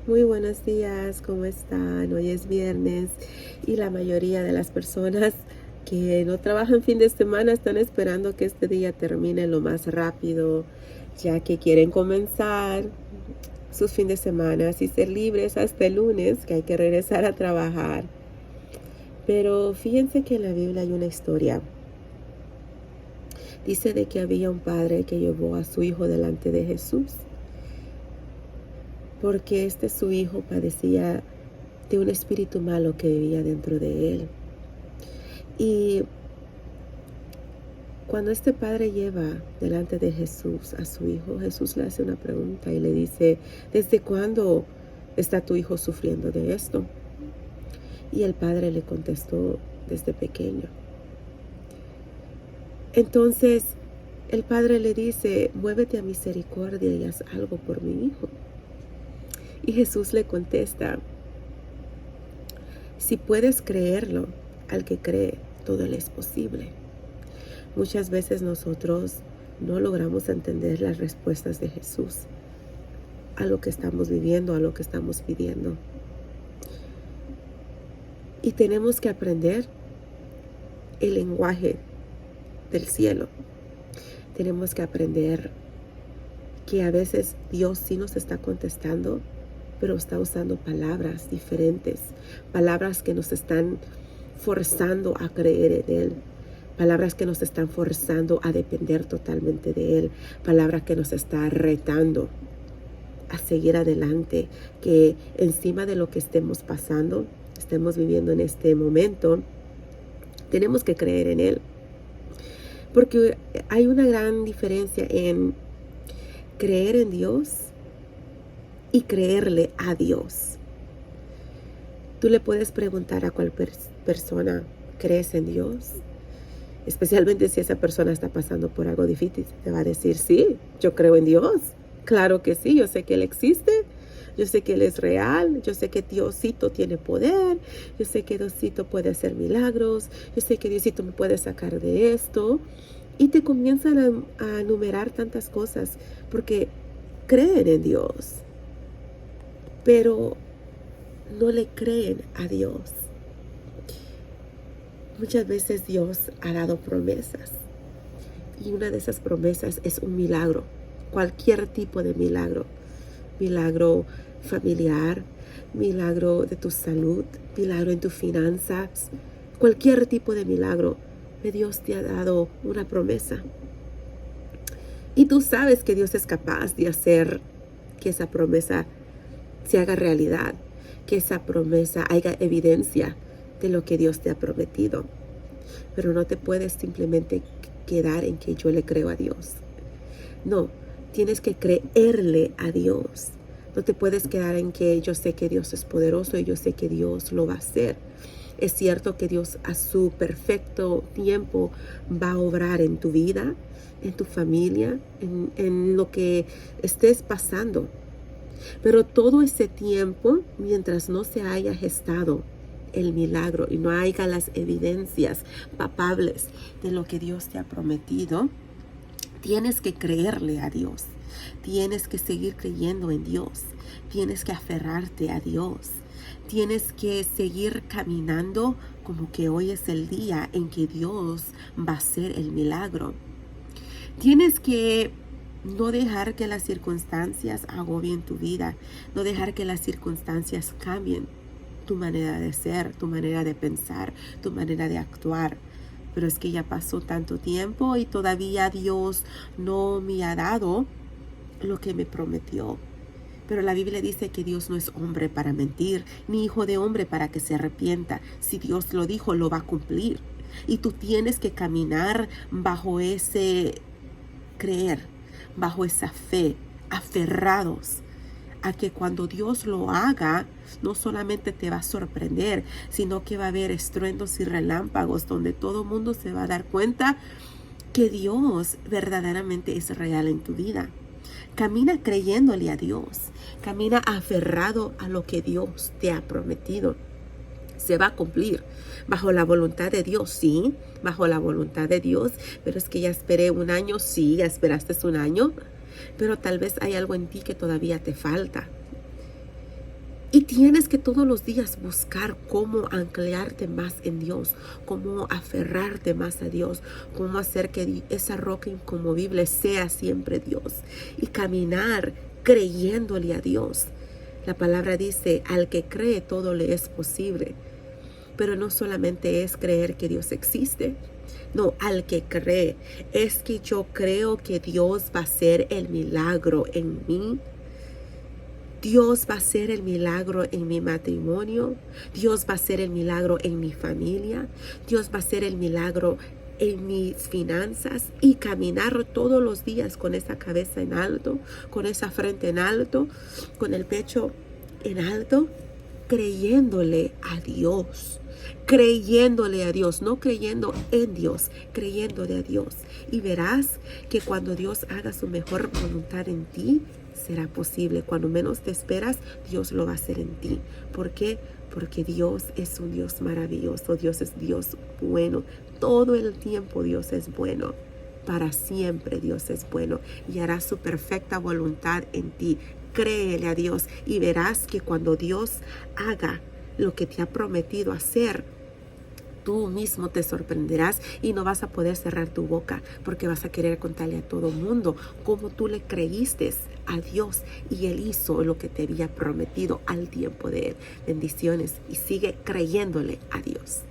Muy buenos días, ¿cómo están? Hoy es viernes y la mayoría de las personas que no trabajan fin de semana están esperando que este día termine lo más rápido, ya que quieren comenzar sus fin de semana y ser libres hasta el lunes, que hay que regresar a trabajar. Pero fíjense que en la Biblia hay una historia. Dice de que había un padre que llevó a su hijo delante de Jesús, porque su hijo padecía de un espíritu malo que vivía dentro de él. Y cuando este padre lleva delante de Jesús a su hijo, Jesús le hace una pregunta y le dice, ¿desde cuándo está tu hijo sufriendo de esto? Y el padre le contestó, desde pequeño. Entonces el padre le dice, muévete a misericordia y haz algo por mi hijo. Y Jesús le contesta, si puedes creerlo, al que cree, todo le es posible. Muchas veces nosotros no logramos entender las respuestas de Jesús a lo que estamos viviendo, a lo que estamos pidiendo. Y tenemos que aprender el lenguaje del cielo. Tenemos que aprender que a veces Dios sí nos está contestando, pero está usando palabras diferentes, palabras que nos están forzando a creer en Él. Palabras que nos están forzando a depender totalmente de Él. Palabras que nos está retando a seguir adelante. Que encima de lo que estemos pasando, estemos viviendo en este momento, tenemos que creer en Él. Porque hay una gran diferencia en creer en Dios y creerle a Dios. Tú le puedes preguntar a cualquier persona, ¿crees en Dios? Especialmente si esa persona está pasando por algo difícil, te va a decir, sí, yo creo en Dios. Claro que sí, yo sé que Él existe, yo sé que Él es real, yo sé que Diosito tiene poder, yo sé que Diosito puede hacer milagros, yo sé que Diosito me puede sacar de esto. Y te comienzan a enumerar tantas cosas porque creen en Dios, pero no le creen a Dios. Muchas veces Dios ha dado promesas y una de esas promesas es un milagro, cualquier tipo de milagro, milagro familiar, milagro de tu salud, milagro en tus finanzas, cualquier tipo de milagro. Dios te ha dado una promesa y tú sabes que Dios es capaz de hacer que esa promesa se haga realidad, que esa promesa haya evidencia de lo que Dios te ha prometido. Pero no te puedes simplemente quedar en que yo le creo a Dios. No, tienes que creerle a Dios. No te puedes quedar en que yo sé que Dios es poderoso y yo sé que Dios lo va a hacer. Es cierto que Dios a su perfecto tiempo va a obrar en tu vida, en tu familia, en lo que estés pasando. Pero todo ese tiempo, mientras no se haya gestado el milagro y no haya las evidencias palpables de lo que Dios te ha prometido, tienes que creerle a Dios. Tienes que seguir creyendo en Dios. Tienes que aferrarte a Dios. Tienes que seguir caminando como que hoy es el día en que Dios va a hacer el milagro. Tienes que no dejar que las circunstancias agobien tu vida, no dejar que las circunstancias cambien tu manera de ser, tu manera de pensar, tu manera de actuar. Pero es que ya pasó tanto tiempo y todavía Dios no me ha dado lo que me prometió. Pero la Biblia dice que Dios no es hombre para mentir, ni hijo de hombre para que se arrepienta. Si Dios lo dijo, lo va a cumplir. Y tú tienes que caminar bajo ese creer, bajo esa fe, aferrados a que cuando Dios lo haga, no solamente te va a sorprender, sino que va a haber estruendos y relámpagos donde todo el mundo se va a dar cuenta que Dios verdaderamente es real en tu vida. Camina creyéndole a Dios, camina aferrado a lo que Dios te ha prometido. Se va a cumplir bajo la voluntad de Dios, sí, bajo la voluntad de Dios, pero es que ya esperé un año, sí, ya esperaste un año, pero tal vez hay algo en ti que todavía te falta. tienes que todos los días buscar cómo anclarte más en Dios, cómo aferrarte más a Dios, cómo hacer que esa roca inconmovible sea siempre Dios y caminar creyéndole a Dios. La palabra dice, al que cree todo le es posible. Pero no solamente es creer que Dios existe. No, al que cree. Es que yo creo que Dios va a hacer el milagro en mí. Dios va a hacer el milagro en mi matrimonio. Dios va a hacer el milagro en mi familia. Dios va a hacer el milagro en mis finanzas y caminar todos los días con esa cabeza en alto, con esa frente en alto, con el pecho en alto, creyéndole a Dios. Creyéndole a Dios, no creyendo en Dios, creyéndole a Dios. Y verás que cuando Dios haga su mejor voluntad en ti, será posible. Cuando menos te esperas, Dios lo va a hacer en ti. ¿Por qué? Porque Dios es un Dios maravilloso. Dios es Dios bueno. Todo el tiempo Dios es bueno. Para siempre Dios es bueno y hará su perfecta voluntad en ti. Créele a Dios y verás que cuando Dios haga lo que te ha prometido hacer, tú mismo te sorprenderás y no vas a poder cerrar tu boca porque vas a querer contarle a todo mundo cómo tú le creíste a Dios y Él hizo lo que te había prometido al tiempo de Él. Bendiciones y sigue creyéndole a Dios.